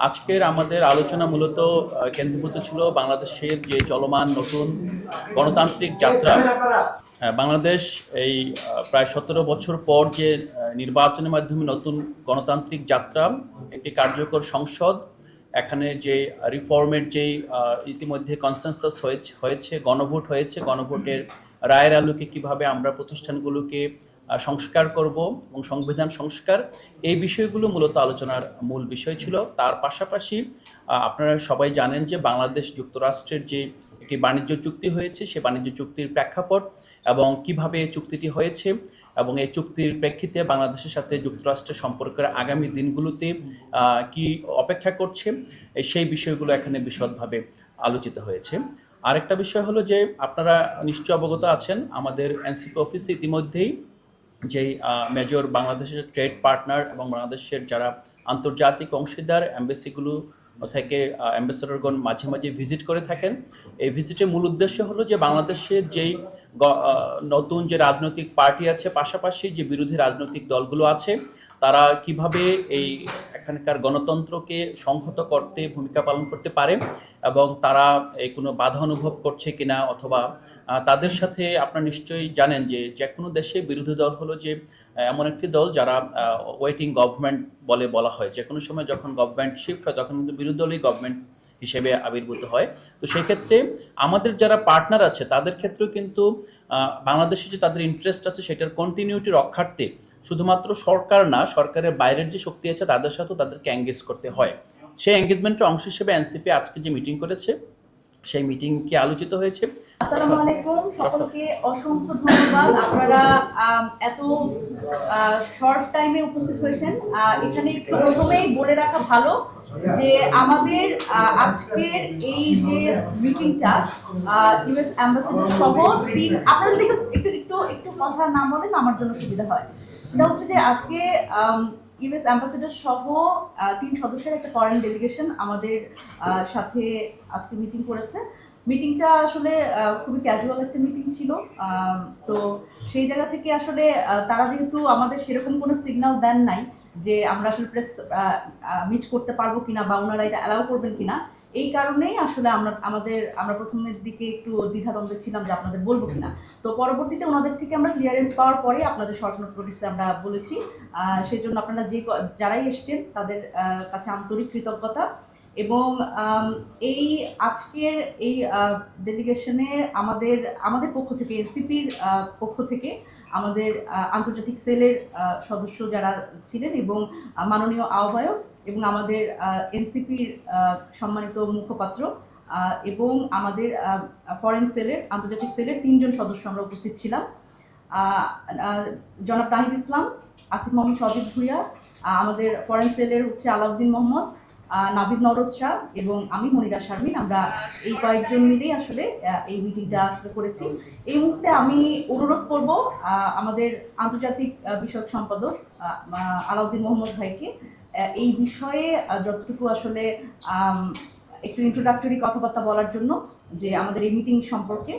আজকের আমাদের আলোচনা মূলত কেন্দ্রীভূত ছিল বাংলাদেশের যে চলমান নতুন গণতান্ত্রিক যাত্রা। বাংলাদেশ এই প্রায় 17 বছর পর যে নির্বাচনের মাধ্যমে নতুন গণতান্ত্রিক যাত্রা, একটি কার্যকর সংসদ, এখানে যে রিফর্মের যেই ইতিমধ্যে কনসেনসাস হয়েছে, গণভোট হয়েছে, গণভোটের রায়ের আলোকে কিভাবে আমরা প্রতিষ্ঠানগুলোকে সংস্কার করব এবং সংবিধান সংস্কার, এই বিষয়গুলো মূলত আলোচনার মূল বিষয় ছিল। তার পাশাপাশি আপনারা সবাই জানেন যে বাংলাদেশ যুক্তরাষ্ট্রের যে একটি বাণিজ্য চুক্তি হয়েছে, সে বাণিজ্য চুক্তির প্রেক্ষাপট এবং কিভাবে এই চুক্তিটি হয়েছে এবং এই চুক্তির প্রেক্ষিতে বাংলাদেশের সাথে যুক্তরাষ্ট্রের সম্পর্কের আগামী দিনগুলোতে কি অপেক্ষা করছে, সেই বিষয়গুলো এখানে বিশদভাবে আলোচিত হয়েছে। আরেকটা বিষয় হলো যে আপনারা নিশ্চয় অবগত আছেন, আমাদের এনসিপি অফিসে ইতিমধ্যেই যেই মেজর বাংলাদেশের ট্রেড পার্টনার এবং বাংলাদেশের যারা আন্তর্জাতিক অংশীদার এমবেসিগুলো থেকে অ্যাম্বাসেডরগণ মাঝে মাঝে ভিজিট করে থাকেন। এই ভিজিটের মূল উদ্দেশ্য হলো যে বাংলাদেশের যেই নতুন যে রাজনৈতিক পার্টি আছে, পাশাপাশি যে বিরোধী রাজনৈতিক দলগুলো আছে, তারা কিভাবে এই এখানকার গণতন্ত্রকে সংহত করতে ভূমিকা পালন করতে পারে এবং তারা এই কোনো বাধা অনুভব করছে কিনা, অথবা তাদের সাথে আপনারা নিশ্চয়ই জানেন যে যে কোনো দেশে বিরোধী দল হলো যে এমন একটি দল যারা ওয়েটিং গভর্নমেন্ট বলা হয়। যে কোনো সময় যখন গভর্নমেন্ট শিফট হয় তখন কিন্তু বিরোধী দলই গভর্নমেন্ট হিসেবে আবির্ভূত হয়। তো সেই ক্ষেত্রে আমাদের যারা পার্টনার আছে তাদের ক্ষেত্রেও কিন্তু বাংলাদেশে যে তাদের ইন্টারেস্ট আছে সেটার কন্টিনিউটি রক্ষার্থে শুধুমাত্র সরকার না, সরকারের বাইরের যে শক্তি আছে তাদের সাথেও তাদেরকে এঙ্গেজ করতে হয়। সেই এঙ্গেজমেন্টের অংশ হিসেবে এনসিপি আজকে যে মিটিং করেছে, সেই মিটিং কি আলোচিত হয়েছে। আসসালামু আলাইকুম, সকলকে অসংখ্য ধন্যবাদ। আপনারা এত শর্ট টাইমে উপস্থিত হয়েছেন। এখানে একটু প্রথমেই বলে রাখা ভালো যে আমাদের আজকের এই যে মিটিংটা ইউএস অ্যাম্বাসেডর সহ আপনারা যদি একটু একটু একটু কথা না বলেন আমার জন্য সুবিধা হয়। সেটা হচ্ছে যে আজকে ইউএস অ্যাম্বাসেডর সহ 3 সদস্যের একটা ফরেন ডেলিগেশন আমাদের সাথে আজকে মিটিং করেছে। মিটিংটা আসলে খুবই ক্যাজুয়াল একটা মিটিং ছিল। তো সেই জায়গা থেকে আসলে তারা যেহেতু আমাদের সেরকম কোনো সিগন্যাল দেন নাই যে আমরা আসলে প্রেস মিট করতে পারবো কিনা বা ওনারা এটা অ্যালাউ করবেন কিনা, এই কারণেই আসলে আমরা প্রথমের দিকে একটু দ্বিধাদ্বন্দ্বে ছিলাম যে আপনাদের বলবো কিনা। তো পরবর্তীতে ওনাদের থেকে আমরা ক্লিয়ারেন্স পাওয়ার পরে আপনাদের শর্ট নোট নোটিসে আমরা বলেছি। সেই জন্য আপনারা যারাই এসছেন তাদের কাছে আন্তরিক কৃতজ্ঞতা। এবং এই আজকের এই ডেলিগেশনে আমাদের পক্ষ থেকে, এনসিপির পক্ষ থেকে আমাদের আন্তর্জাতিক সেলের সদস্য যারা ছিলেন এবং মাননীয় আহ্বায়ক এবং আমাদের এনসিপির সম্মানিত মুখপাত্র এবং আমাদের ফরেন সেলের, আন্তর্জাতিক সেলের 3 জন সদস্য আমরা উপস্থিত ছিলাম। জনাব নাহিদ ইসলাম, আসিফ মোহাম্মদ সজিব ভুইয়া, আমাদের ফরেন সেলের হচ্ছে আলাউদ্দিন মোহাম্মদ, নাবিদ নরজ শাহ এবং আমি মনিরা শারমিন। আমরা এই কয়েকজন মিলেই আসলে এই মিটিংটা আসলে করেছি। এই মুহূর্তে আমি অনুরোধ করব আমাদের আন্তর্জাতিক বিষয়ক সম্পাদক আলাউদ্দিন মোহাম্মদ ভাইকে এই বিষয়ে যতটুকু আসলে একটু ইন্ট্রোডাক্টরি কথাবার্তা বলার জন্য, যে আমাদের এই মিটিং সম্পর্কে।